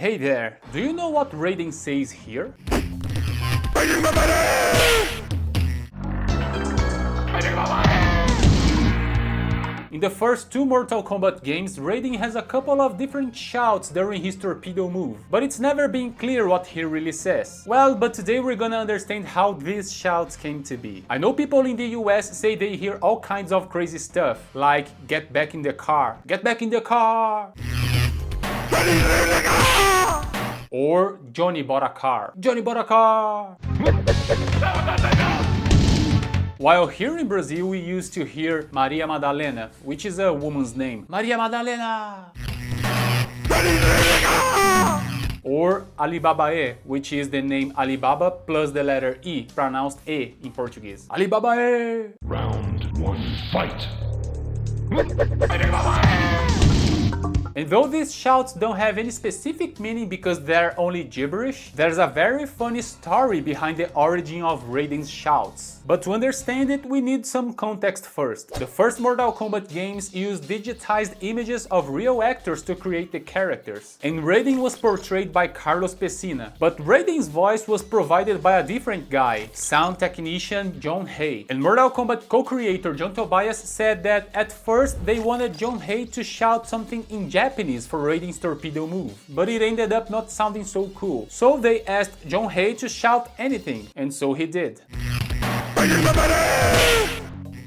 Hey there, do you know what Raiden says here? In the first two Mortal Kombat games, Raiden has a couple of different shouts during his torpedo move, but it's never been clear what he really says. Well, but today we're gonna understand how these shouts came to be. I know people in the US say they hear all kinds of crazy stuff, like get back in the car, get back in the car, or Johnny bought a car, Johnny bought a car. While here in Brazil we used to hear Maria Madalena, which is a woman's name. Maria Madalena! Or Alibabaê, which is the name Alibaba plus the letter E, pronounced E in Portuguese. Alibabaê! Round 1, fight! And though these shouts don't have any specific meaning because they're only gibberish, there's a very funny story behind the origin of Raiden's shouts. But to understand it, we need some context first. The first Mortal Kombat games used digitized images of real actors to create the characters. And Raiden was portrayed by Carlos Pesina. But Raiden's voice was provided by a different guy, sound technician John Hay. And Mortal Kombat co-creator John Tobias said that at first they wanted John Hay to shout something in Japanese for Raiden's torpedo move, but it ended up not sounding so cool. So they asked John Hay to shout anything, and so he did.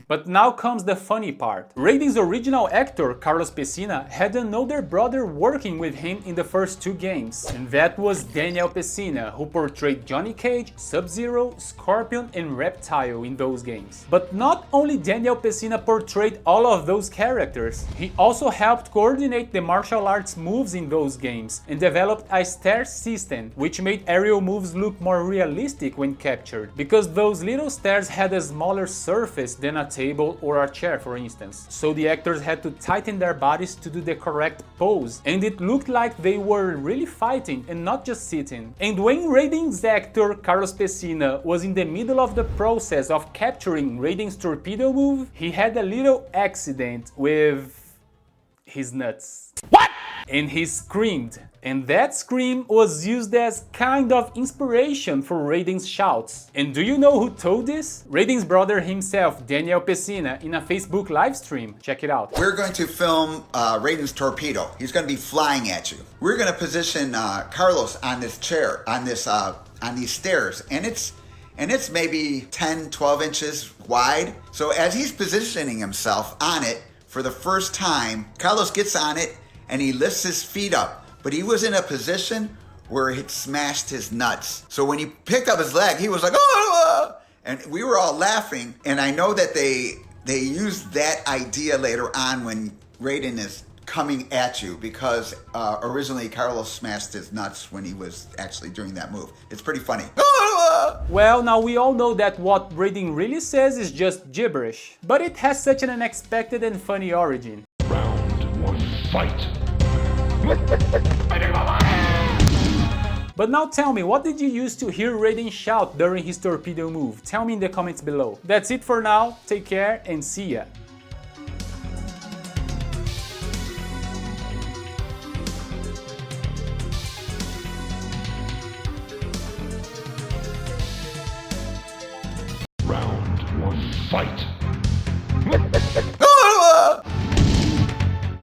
But now comes the funny part. Raiden's original actor, Carlos Pesina, had another brother working with him in the first two games, and that was Daniel Pesina, who portrayed Johnny Cage, Sub-Zero, Scorpion and Reptile in those games. But not only Daniel Pesina portrayed all of those characters, he also helped coordinate the martial arts moves in those games and developed a stair system, which made aerial moves look more realistic when captured, because those little stairs had a smaller surface than a table or a chair, for instance. So the actors had to tighten their bodies to do the correct pose, and it looked like they were really fighting and not just sitting. And when Raiden's actor, Carlos Pesina, was in the middle of the process of capturing Raiden's torpedo move, he had a little accident with his nuts. What? And he screamed. And that scream was used as kind of inspiration for Raiden's shouts. And do you know who told this? Raiden's brother himself, Daniel Pesina, in a Facebook live stream. Check it out. We're going to film Raiden's torpedo. He's going to be flying at you. We're going to position Carlos on this chair, on these stairs, and it's maybe 10, 12 inches wide. So as he's positioning himself on it for the first time, Carlos gets on it and he lifts his feet up. But he was in a position where it smashed his nuts. So when he picked up his leg, he was like, oh! And we were all laughing. And I know that they used that idea later on when Raiden is coming at you, because originally Carlos smashed his nuts when he was actually doing that move. It's pretty funny. Well, now we all know that what Raiden really says is just gibberish, but it has such an unexpected and funny origin. Round 1, fight! But now tell me, what did you use to hear Raiden shout during his torpedo move? Tell me in the comments below. That's it for now, take care and see ya! Round 1, fight!